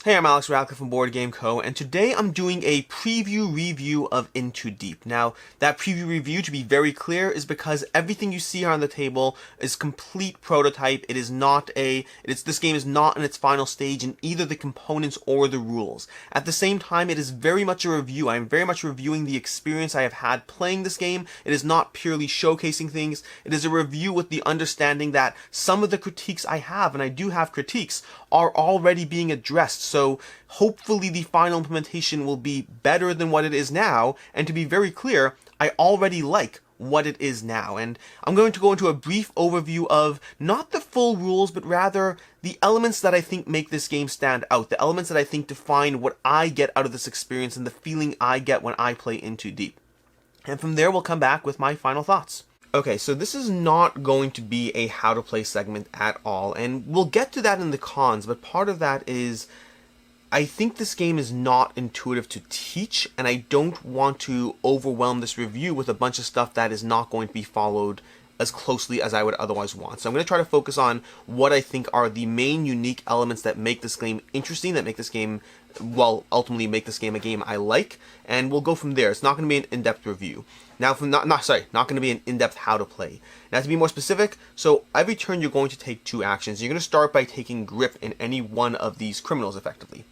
Hey, I'm Alex Radcliffe from BoardGameCo, and today I'm doing a preview review of Into Deep. Now, that preview review, to be very clear, is because everything you see here on the table is complete prototype. This game is not in its final stage in either the components or the rules. At the same time, it is very much a review. I am very much reviewing the experience I have had playing this game. It is not purely showcasing things. It is a review with the understanding that some of the critiques I have, and I do have critiques, are already being addressed. So hopefully the final implementation will be better than what it is now, and to be very clear, I already like what it is now. And I'm going to go into a brief overview of not the full rules, but rather the elements that I think make this game stand out, the elements that I think define what I get out of this experience and the feeling I get when I play Into Deep. And from there, we'll come back with my final thoughts. Okay, so this is not going to be a how to play segment at all, and we'll get to that in the cons, but part of that is I think this game is not intuitive to teach, and I don't want to overwhelm this review with a bunch of stuff that is not going to be followed as closely as I would otherwise want. So I'm going to try to focus on what I think are the main unique elements that make this game interesting, that make this game, well, ultimately make this game a game I like, and we'll go from there. It's not going to be an in-depth review. Now, not going to be an in-depth how to play. Now, to be more specific, so every turn you're going to take two actions. You're going to start by taking grip in any one of these criminals, effectively.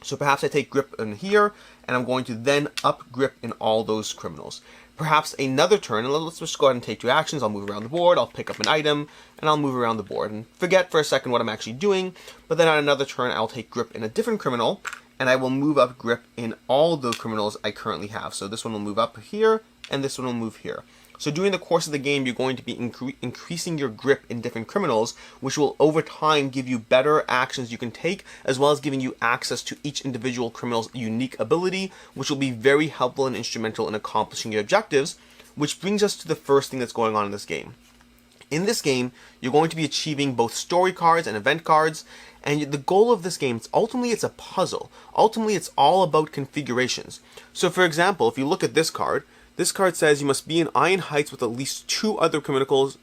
So perhaps I take grip in here, and I'm going to then up grip in all those criminals. Perhaps another turn, and let's just go ahead and take two actions. I'll move around the board, I'll pick up an item, and I'll move around the board. And forget for a second what I'm actually doing, but then on another turn, I'll take grip in a different criminal, and I will move up grip in all the criminals I currently have. So this one will move up here, and this one will move here. So during the course of the game, you're going to be increasing your grip in different criminals, which will over time give you better actions you can take, as well as giving you access to each individual criminal's unique ability, which will be very helpful and instrumental in accomplishing your objectives, which brings us to the first thing that's going on in this game. In this game, you're going to be achieving both story cards and event cards, and the goal of this game, ultimately it's a puzzle. Ultimately, it's all about configurations. So for example, if you look at this card says you must be in Iron Heights with at least two other criminals.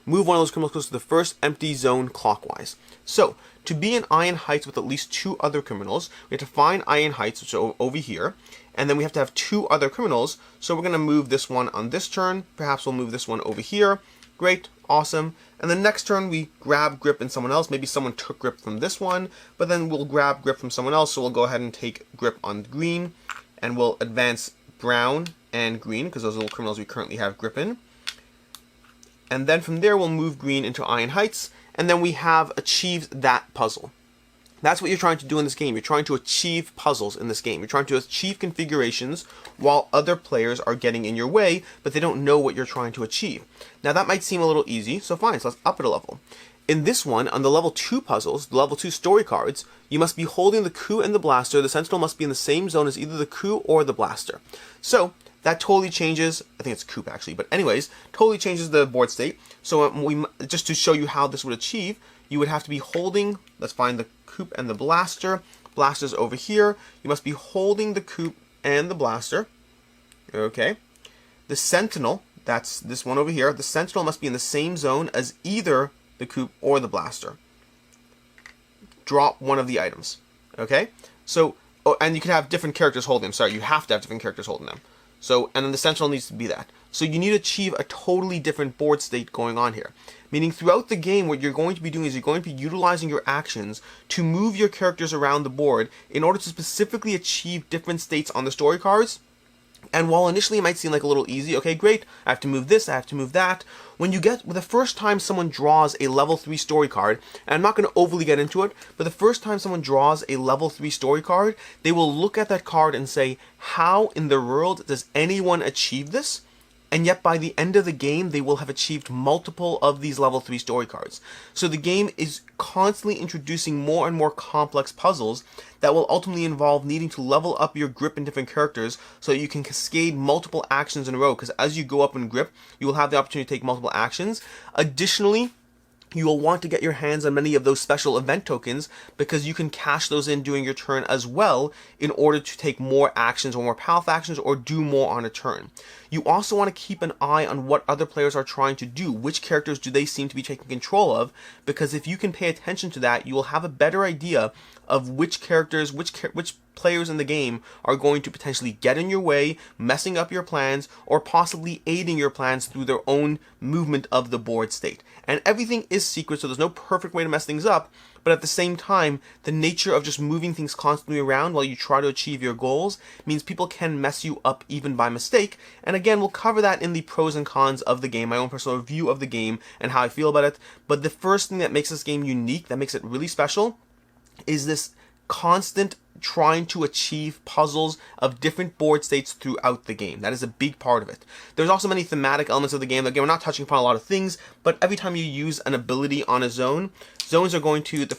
Move one of those criminals close to the first empty zone clockwise. So, to be in Iron Heights with at least two other criminals, we have to find Iron Heights, which are over here, and then we have to have two other criminals. So we're going to move this one on this turn. Perhaps we'll move this one over here. Great, awesome. And the next turn we grab grip in someone else. Maybe someone took grip from this one, but then we'll grab grip from someone else. So we'll go ahead and take grip on green, and we'll advance brown and green, because those are the criminals we currently have grip in. And then from there, we'll move green into Iron Heights, and then we have achieved that puzzle. That's what you're trying to do in this game. You're trying to achieve puzzles in this game. You're trying to achieve configurations while other players are getting in your way, but they don't know what you're trying to achieve. Now, that might seem a little easy, so fine, so let's up it a level. In this one, on the level 2 puzzles, the level 2 story cards, you must be holding the coup and the blaster. The sentinel must be in the same zone as either the coup or the blaster. So, that totally changes, I think it's coup actually, but anyways, totally changes the board state. So just to show you how this would achieve, you would have to be holding, let's find the coup and the blaster. Blaster's over here. You must be holding the coup and the blaster. Okay. The sentinel, that's this one over here, the sentinel must be in the same zone as either the coup or the blaster. Drop one of the items. Okay? So, and you can have different characters holding them. Sorry, you have to have different characters holding them. So, and then the sentinel needs to be that. So you need to achieve a totally different board state going on here. Meaning throughout the game, what you're going to be doing is you're going to be utilizing your actions to move your characters around the board in order to specifically achieve different states on the story cards. And while initially it might seem like a little easy, okay, great, I have to move this, I have to move that. When you get, the first time someone draws a level 3 story card, and I'm not going to overly get into it, but the first time someone draws a level 3 story card, they will look at that card and say, how in the world does anyone achieve this? And yet by the end of the game, they will have achieved multiple of these level 3 story cards. So the game is constantly introducing more and more complex puzzles that will ultimately involve needing to level up your grip in different characters so that you can cascade multiple actions in a row, because as you go up in grip, you will have the opportunity to take multiple actions. Additionally, you will want to get your hands on many of those special event tokens, because you can cash those in during your turn as well in order to take more actions or more powerful actions or do more on a turn. You also want to keep an eye on what other players are trying to do. Which characters do they seem to be taking control of? Because if you can pay attention to that, you will have a better idea of which characters, which players in the game are going to potentially get in your way, messing up your plans, or possibly aiding your plans through their own movement of the board state. And everything is secret, so there's no perfect way to mess things up, but at the same time, the nature of just moving things constantly around while you try to achieve your goals means people can mess you up even by mistake. And again, we'll cover that in the pros and cons of the game, my own personal review of the game and how I feel about it. But the first thing that makes this game unique, that makes it really special, is this constant trying to achieve puzzles of different board states throughout the game. That is a big part of it. There's also many thematic elements of the game. Again, we're not touching upon a lot of things, but every time you use an ability on a zone, zones are going to, the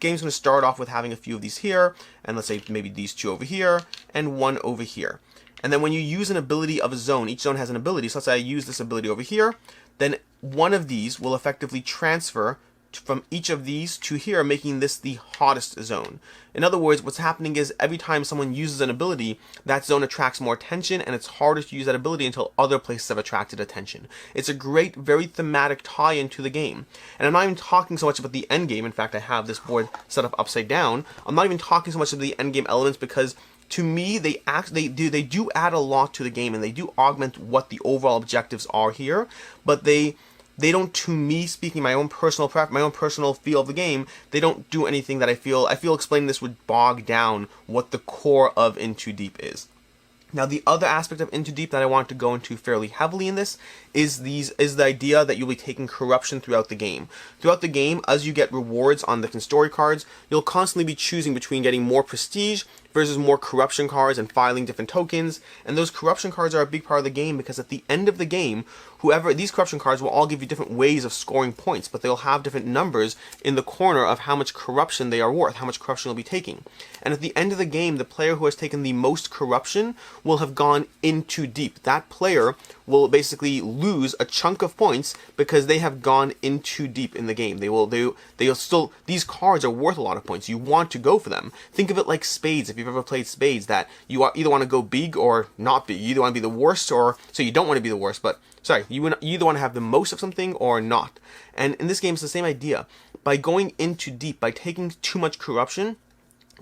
game's going to start off with having a few of these here, and let's say maybe these two over here, and one over here. And then when you use an ability of a zone, each zone has an ability, so let's say I use this ability over here, then one of these will effectively transfer from each of these to here, making this the hottest zone. In other words, what's happening is every time someone uses an ability, that zone attracts more attention, and it's harder to use that ability until other places have attracted attention. It's a great, very thematic tie-in to the game. And I'm not even talking so much about the end game. In fact, I have this board set up upside down. I'm not even talking so much about the end game elements because to me, they do add a lot to the game, and they do augment what the overall objectives are here, but they don't, to me, speaking my own personal feel of the game, they don't do anything that I feel explaining this would bog down what the core of Into Deep is. Now, the other aspect of Into Deep that I want to go into fairly heavily in this is the idea that you'll be taking corruption throughout the game. Throughout the game, as you get rewards on different story cards, you'll constantly be choosing between getting more prestige versus more corruption cards and filing different tokens. And those corruption cards are a big part of the game because at the end of the game, these corruption cards will all give you different ways of scoring points, but they'll have different numbers in the corner of how much corruption they are worth, how much corruption you'll be taking. And at the end of the game, the player who has taken the most corruption will have gone into deep. That player will basically lose a chunk of points because they have gone into deep in the game. They'll still, these cards are worth a lot of points. You want to go for them. Think of it like spades. If you've ever played spades, that you either want to go big or not big. You either want to be the worst, or so you don't want to be the worst, but sorry, you either want to have the most of something or not. And in this game, it's the same idea. By going into deep, by taking too much corruption,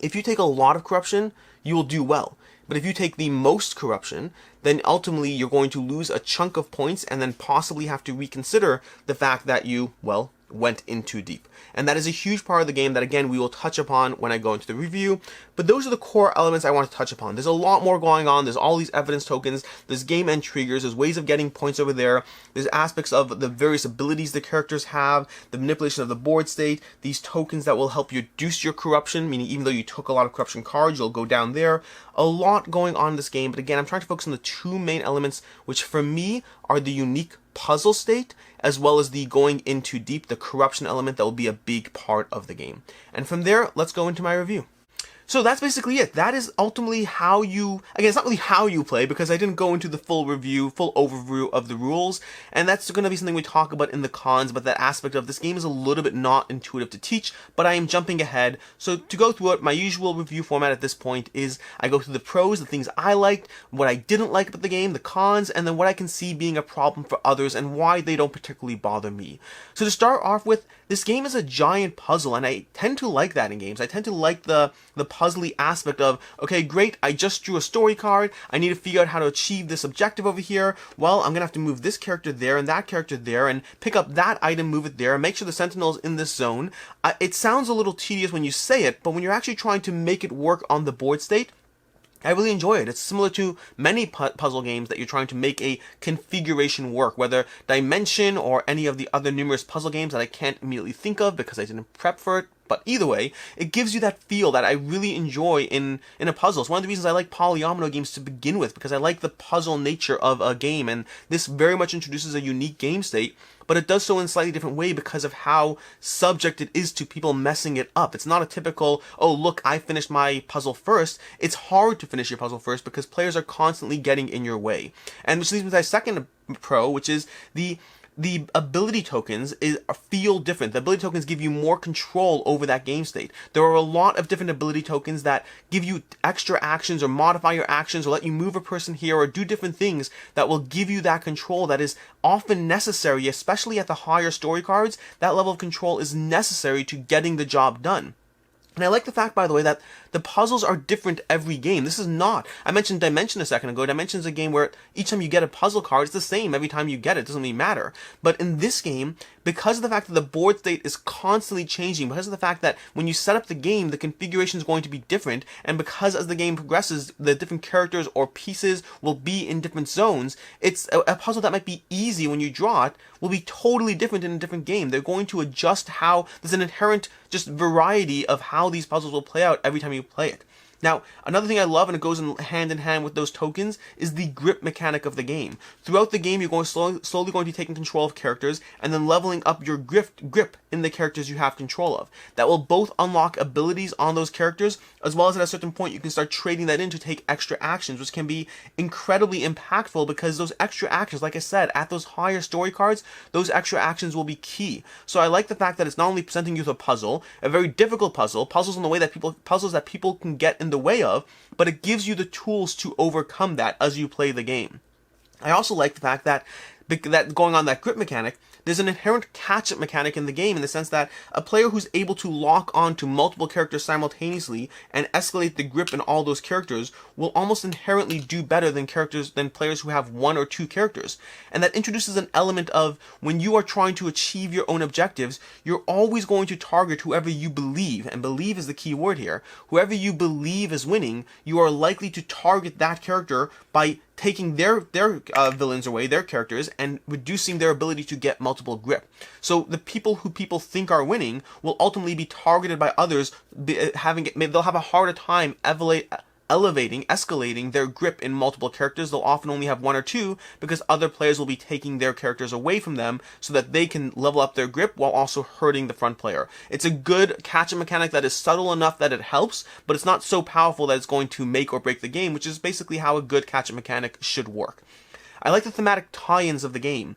if you take a lot of corruption, you will do well. But if you take the most corruption, then ultimately you're going to lose a chunk of points and then possibly have to reconsider the fact that you, well, went in too deep. And that is a huge part of the game that, again, we will touch upon when I go into the review. But those are the core elements I want to touch upon. There's a lot more going on. There's all these evidence tokens. There's game end triggers. There's ways of getting points over there. There's aspects of the various abilities the characters have, the manipulation of the board state, these tokens that will help you reduce your corruption, meaning even though you took a lot of corruption cards, you'll go down there. A lot going on in this game. But again, I'm trying to focus on the two main elements, which for me are the unique puzzle state, as well as the going into deep, the corruption element that will be a big part of the game. And from there, let's go into my review. So that's basically it. That is ultimately how you, again, it's not really how you play because I didn't go into the full overview of the rules, and that's going to be something we talk about in the cons, but that aspect of this game is a little bit not intuitive to teach, but I am jumping ahead. So to go through it, my usual review format at this point is I go through the pros, the things I liked, what I didn't like about the game, the cons, and then what I can see being a problem for others and why they don't particularly bother me. So to start off with, this game is a giant puzzle, and I tend to like that in games. I tend to like the puzzly aspect of, okay, great, I just drew a story card, I need to figure out how to achieve this objective over here. Well, I'm gonna have to move this character there and that character there and pick up that item, move it there, and make sure the sentinel's in this zone. It sounds a little tedious when you say it, but when you're actually trying to make it work on the board state, I really enjoy it. It's similar to many puzzle games that you're trying to make a configuration work, whether Dimension or any of the other numerous puzzle games that I can't immediately think of because I didn't prep for it. But either way, it gives you that feel that I really enjoy in a puzzle. It's one of the reasons I like polyomino games to begin with, because I like the puzzle nature of a game, and this very much introduces a unique game state, but it does so in a slightly different way because of how subject it is to people messing it up. It's not a typical, oh look, I finished my puzzle first. It's hard to finish your puzzle first because players are constantly getting in your way. And which leads me to my second pro, which is the ability tokens feel different. The ability tokens give you more control over that game state. There are a lot of different ability tokens that give you extra actions or modify your actions or let you move a person here or do different things that will give you that control that is often necessary, especially at the higher story cards. That level of control is necessary to getting the job done. And I like the fact, by the way, that the puzzles are different every game. This is not, I mentioned Dimension a second ago. Dimension is a game where each time you get a puzzle card, it's the same every time you get it. It doesn't really matter. But in this game, because of the fact that the board state is constantly changing, because of the fact that when you set up the game, the configuration is going to be different, and because as the game progresses, the different characters or pieces will be in different zones, it's a puzzle that might be easy when you draw it, will be totally different in a different game. They're going to adjust how, there's an inherent just variety of how these puzzles will play out every time you play it. Now, another thing I love, and it goes in hand with those tokens, is the grip mechanic of the game. Throughout the game, you're going slowly going to be taking control of characters, and then leveling up your grip in the characters you have control of. That will both unlock abilities on those characters, as well as at a certain point you can start trading that in to take extra actions, which can be incredibly impactful, because those extra actions, like I said, at those higher story cards, those extra actions will be key. So I like the fact that it's not only presenting you with a puzzle, a very difficult puzzle, puzzles that people can get in the way of, but it gives you the tools to overcome that as you play the game. I also like the fact that going on that grip mechanic, there's an inherent catch-up mechanic in the game, in the sense that a player who's able to lock on to multiple characters simultaneously and escalate the grip in all those characters will almost inherently do better than players who have one or two characters. And that introduces an element of, when you are trying to achieve your own objectives, you're always going to target whoever you believe, and believe is the key word here, whoever you believe is winning, you are likely to target that character by taking their villains away, their characters, and reducing their ability to get multiple grip. So the people who people think are winning will ultimately be targeted by others, they'll have a harder time escalating their grip in multiple characters. They'll often only have one or two, because other players will be taking their characters away from them so that they can level up their grip while also hurting the front player. It's a good catch-up mechanic that is subtle enough that it helps, but it's not so powerful that it's going to make or break the game, which is basically how a good catch-up mechanic should work. I like the thematic tie-ins of the game,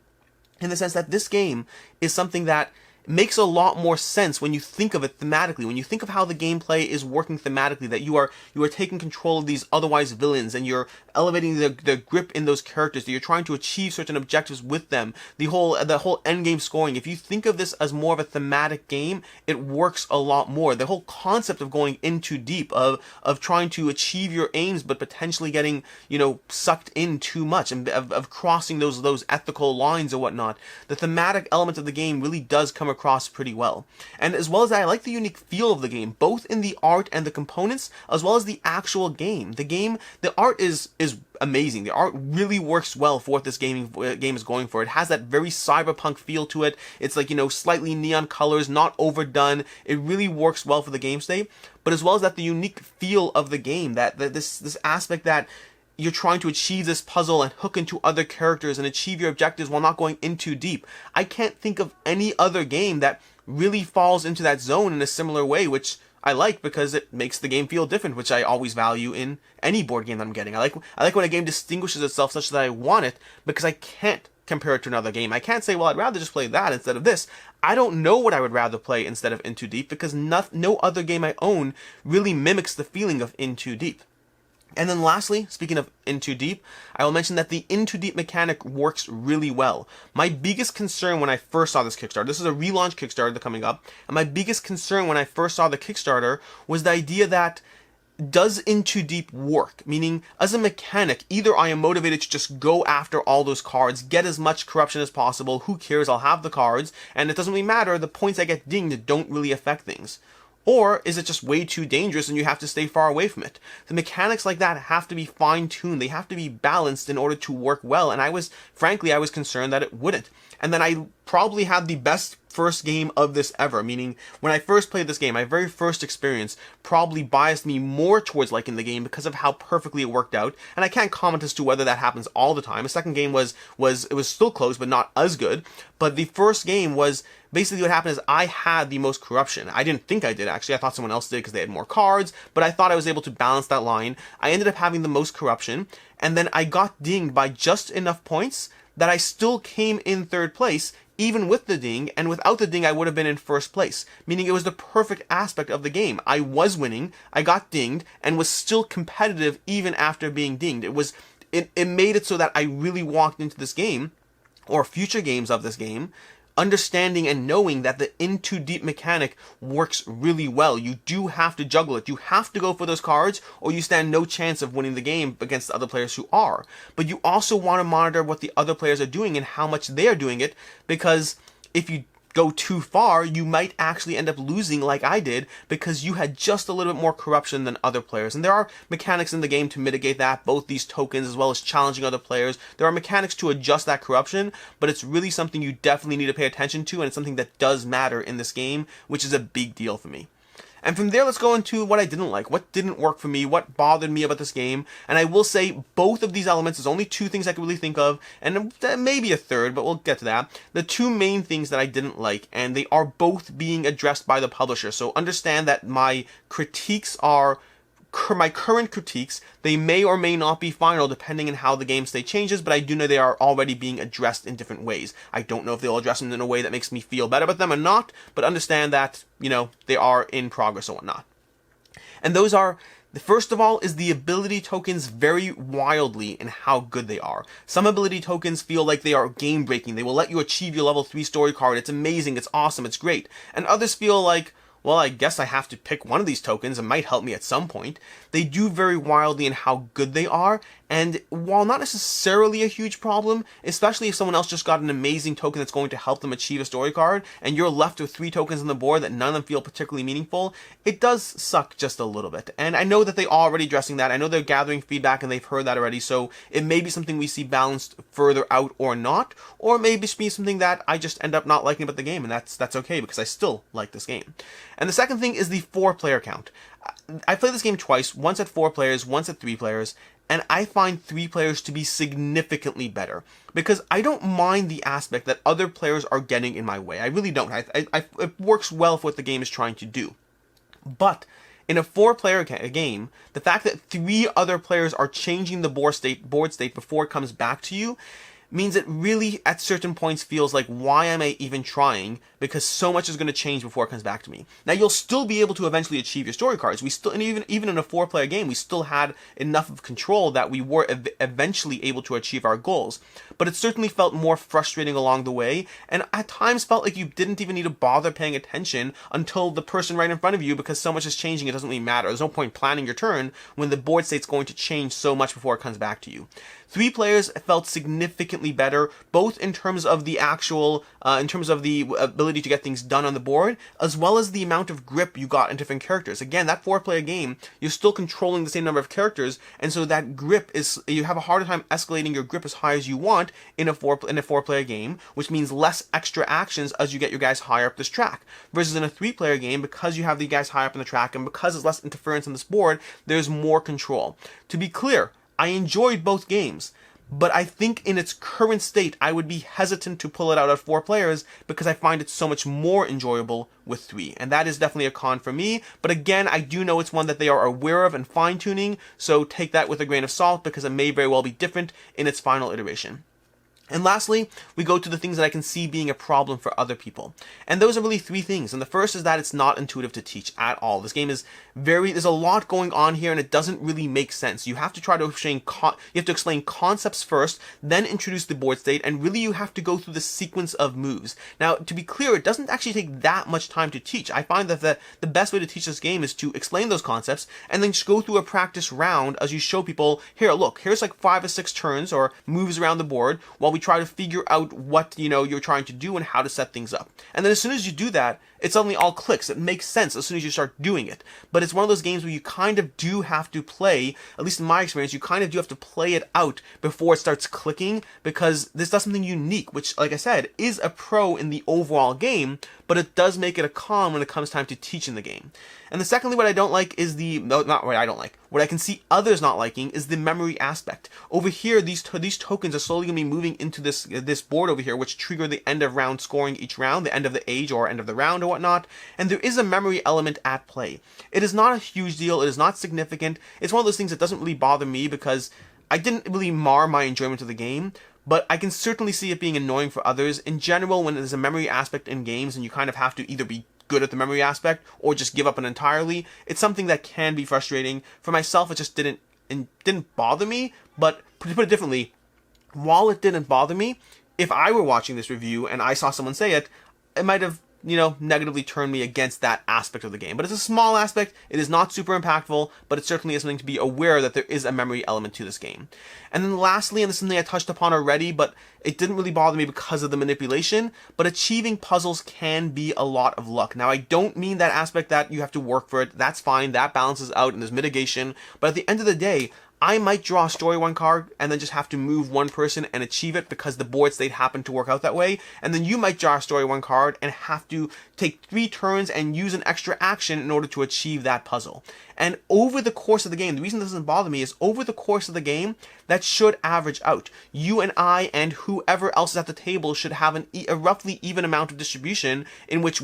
in the sense that this game is something that makes a lot more sense when you think of it thematically, when you think of how the gameplay is working thematically, that you are taking control of these otherwise villains, and you're elevating the grip in those characters, that you're trying to achieve certain objectives with them, the whole end game scoring. If you think of this as more of a thematic game, it works a lot more. The whole concept of going in too deep, of trying to achieve your aims but potentially getting, sucked in too much, and of crossing those ethical lines or whatnot, the thematic element of the game really does come across pretty well. And as well as that, I like the unique feel of the game, both in the art and the components, as well as the actual game. The art is amazing. The art really works well for what this game is going for. It has that very cyberpunk feel to it. It's like, slightly neon colors, not overdone. It really works well for the game state. But as well as that, the unique feel of the game, that this aspect that you're trying to achieve this puzzle and hook into other characters and achieve your objectives while not going in too deep. I can't think of any other game that really falls into that zone in a similar way, which I like, because it makes the game feel different, which I always value in any board game that I'm getting. I like when a game distinguishes itself such that I want it, because I can't compare it to another game. I can't say, well, I'd rather just play that instead of this. I don't know what I would rather play instead of In Too Deep, because no other game I own really mimics the feeling of In Too Deep. And then lastly, speaking of In Too Deep, I will mention that the In Too Deep mechanic works really well. My biggest concern when I first saw this Kickstarter, this is a relaunch Kickstarter that's coming up, and my biggest concern when I first saw the Kickstarter was the idea that, does In Too Deep work? Meaning, as a mechanic, either I am motivated to just go after all those cards, get as much corruption as possible, who cares, I'll have the cards, and it doesn't really matter, the points I get dinged don't really affect things. Or is it just way too dangerous and you have to stay far away from it? The mechanics like that have to be fine-tuned. They have to be balanced in order to work well. And I was concerned that it wouldn't. And then I probably had the best first game of this ever, meaning when I first played this game, my very first experience probably biased me more towards liking the game because of how perfectly it worked out, and I can't comment as to whether that happens all the time. The second game was still close, but not as good, but the first game was basically what happened is I had the most corruption. I didn't think I did, actually. I thought someone else did because they had more cards, but I thought I was able to balance that line. I ended up having the most corruption, and then I got dinged by just enough points that I still came in third place, even with the ding, and without the ding I would have been in first place, meaning it was the perfect aspect of the game. I was winning, I got dinged, and was still competitive even after being dinged. It made it so that I really walked into this game, or future games of this game, understanding and knowing that the in too deep mechanic works really well. You do have to juggle it. You have to go for those cards, or you stand no chance of winning the game against the other players who are. But you also want to monitor what the other players are doing and how much they are doing it, because if you go too far, you might actually end up losing like I did, because you had just a little bit more corruption than other players. And there are mechanics in the game to mitigate that, both these tokens as well as challenging other players. There are mechanics to adjust that corruption, but it's really something you definitely need to pay attention to, and it's something that does matter in this game, which is a big deal for me. And from there, let's go into what I didn't like, what didn't work for me, what bothered me about this game. And I will say both of these elements, there's only two things I can really think of, and maybe a third, but we'll get to that. The two main things that I didn't like, and they are both being addressed by the publisher. So understand that my critiques are my current critiques. They may or may not be final depending on how the game state changes, but I do know they are already being addressed in different ways. I don't know if they'll address them in a way that makes me feel better about them or not, but understand that, they are in progress or whatnot. And those are, first of all, is the ability tokens vary wildly in how good they are. Some ability tokens feel like they are game breaking. They will let you achieve your level 3 story card. It's amazing, it's awesome, it's great. And others feel like, well, I guess I have to pick one of these tokens. It might help me at some point. They do vary wildly in how good they are, and while not necessarily a huge problem, especially if someone else just got an amazing token that's going to help them achieve a story card, and you're left with 3 tokens on the board that none of them feel particularly meaningful, it does suck just a little bit. And I know that they are already addressing that. I know they're gathering feedback and they've heard that already, so it may be something we see balanced further out or not, or maybe it be something that I just end up not liking about the game, and that's okay, because I still like this game. And the second thing is the 4-player count. I played this game twice, once at 4 players, once at 3 players, and I find 3 players to be significantly better, because I don't mind the aspect that other players are getting in my way. I really don't. It works well for what the game is trying to do. But in a 4-player game, the fact that 3 other players are changing the board state before it comes back to you means it really, at certain points, feels like, why am I even trying? Because so much is going to change before it comes back to me. Now, you'll still be able to eventually achieve your story cards. And even in a 4-player game, we still had enough of control that we were eventually able to achieve our goals. But it certainly felt more frustrating along the way, and at times felt like you didn't even need to bother paying attention until the person right in front of you, because so much is changing, it doesn't really matter. There's no point planning your turn when the board state's going to change so much before it comes back to you. 3 players felt significantly better, both in terms of the ability to get things done on the board, as well as the amount of grip you got in different characters. Again, that 4-player game, you're still controlling the same number of characters, and so that grip you have a harder time escalating your grip as high as you want in a 4-player game, which means less extra actions as you get your guys higher up this track. Versus in a 3-player game, because you have the guys higher up in the track, and because there's less interference on this board, there's more control. To be clear, I enjoyed both games, but I think in its current state, I would be hesitant to pull it out at 4 players, because I find it so much more enjoyable with 3. And that is definitely a con for me. But again, I do know it's one that they are aware of and fine-tuning, so take that with a grain of salt, because it may very well be different in its final iteration. And lastly, we go to the things that I can see being a problem for other people. And those are really 3 things. And the first is that it's not intuitive to teach at all. This game is there's a lot going on here, and it doesn't really make sense. You have to try to explain concepts first, then introduce the board state, and really you have to go through the sequence of moves. Now, to be clear, it doesn't actually take that much time to teach. I find that the best way to teach this game is to explain those concepts, and then just go through a practice round as you show people, here, look, here's like 5 or 6 turns or moves around the board, while we try to figure out what you're trying to do and how to set things up. And then as soon as you do that, it suddenly all clicks. It makes sense as soon as you start doing it. But it's one of those games where you kind of do have to play, at least in my experience, you kind of do have to play it out before it starts clicking, because this does something unique, which, like I said, is a pro in the overall game, but it does make it a con when it comes time to teaching the game. And the secondly, what I don't like is what I can see others not liking is the memory aspect. Over here, these tokens are slowly going to be moving into this board over here, which trigger the end of round scoring each round, the end of the age or end of the round or whatnot, and there is a memory element at play. It is not a huge deal, it is not significant, it's one of those things that doesn't really bother me, because I didn't really mar my enjoyment of the game, but I can certainly see it being annoying for others. In general, when there's a memory aspect in games and you kind of have to either be good at the memory aspect or just give up on it entirely, it's something that can be frustrating. For myself, it just didn't bother me, but to put it differently, while it didn't bother me, if I were watching this review and I saw someone say it, it might have, negatively turned me against that aspect of the game. But it's a small aspect, it is not super impactful, but it certainly is something to be aware that there is a memory element to this game. And then lastly, and this is something I touched upon already, but it didn't really bother me because of the manipulation, but achieving puzzles can be a lot of luck. Now, I don't mean that aspect that you have to work for it, that's fine, that balances out and there's mitigation, but at the end of the day, I might draw a story one card and then just have to move one person and achieve it because the board state happened to work out that way. And then you might draw a story one card and have to take 3 turns and use an extra action in order to achieve that puzzle. And over the course of the game, the reason this doesn't bother me is over the course of the game, that should average out. You and I and whoever else is at the table should have a roughly even amount of distribution in which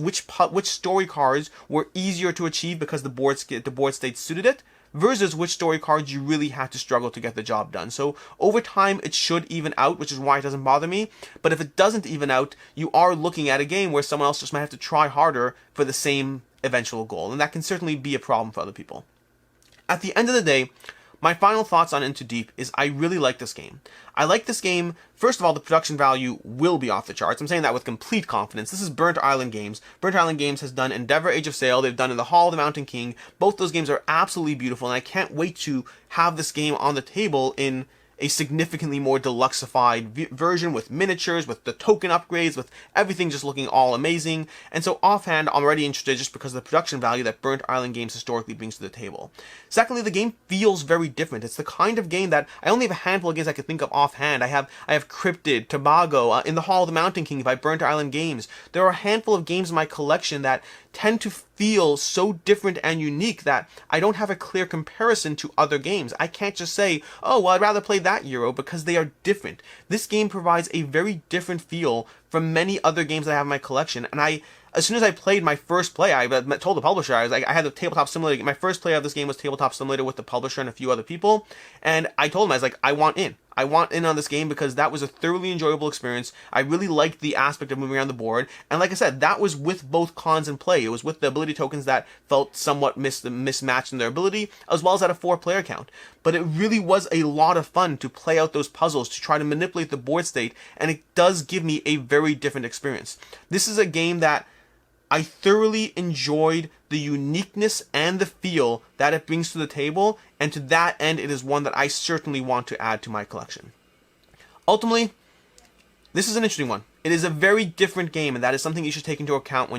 story cards were easier to achieve because the board state suited it, versus which story cards you really had to struggle to get the job done. So over time, it should even out, which is why it doesn't bother me. But if it doesn't even out, you are looking at a game where someone else just might have to try harder for the same eventual goal. And that can certainly be a problem for other people. At the end of the day, my final thoughts on Into Deep is I really like this game. I like this game, first of all, the production value will be off the charts. I'm saying that with complete confidence. This is Burnt Island Games. Burnt Island Games has done Endeavor Age of Sail, they've done In the Hall of the Mountain King. Both those games are absolutely beautiful, and I can't wait to have this game on the table in a significantly more deluxified version with miniatures, with the token upgrades, with everything just looking all amazing. And so offhand, I'm already interested just because of the production value that Burnt Island Games historically brings to the table. Secondly, the game feels very different. It's the kind of game that I only have a handful of games I can think of offhand. I have Cryptid, Tobago, In the Hall of the Mountain King by Burnt Island Games. There are a handful of games in my collection that tend to feel so different and unique that I don't have a clear comparison to other games. I can't just say, oh, well, I'd rather play that Euro, because they are different. This game provides a very different feel from many other games that I have in my collection, and as soon as I played my first play, I told the publisher, I was like, I had the Tabletop Simulator. My first play of this game was Tabletop Simulator with the publisher and a few other people. And I told him, I was like, I want in. I want in on this game because that was a thoroughly enjoyable experience. I really liked the aspect of moving around the board. And like I said, that was with both cons in play. It was with the ability tokens that felt somewhat mismatched in their ability, as well as at a 4-player count. But it really was a lot of fun to play out those puzzles, to try to manipulate the board state, and it does give me a very different experience. This is a game that I thoroughly enjoyed the uniqueness and the feel that it brings to the table, and to that end, it is one that I certainly want to add to my collection. Ultimately, this is an interesting one. It is a very different game, and that is something you should take into account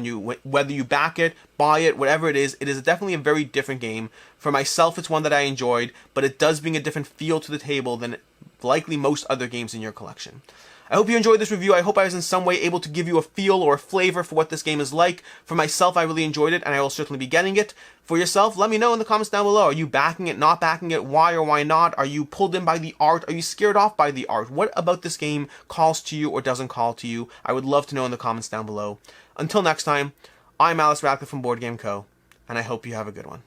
whether you back it, buy it, whatever it is definitely a very different game. For myself, it's one that I enjoyed, but it does bring a different feel to the table than likely most other games in your collection. I hope you enjoyed this review. I hope I was in some way able to give you a feel or a flavor for what this game is like. For myself, I really enjoyed it, and I will certainly be getting it. For yourself, let me know in the comments down below. Are you backing it, not backing it? Why or why not? Are you pulled in by the art? Are you scared off by the art? What about this game calls to you or doesn't call to you? I would love to know in the comments down below. Until next time, I'm Alice Radcliffe from BoardGameCo, and I hope you have a good one.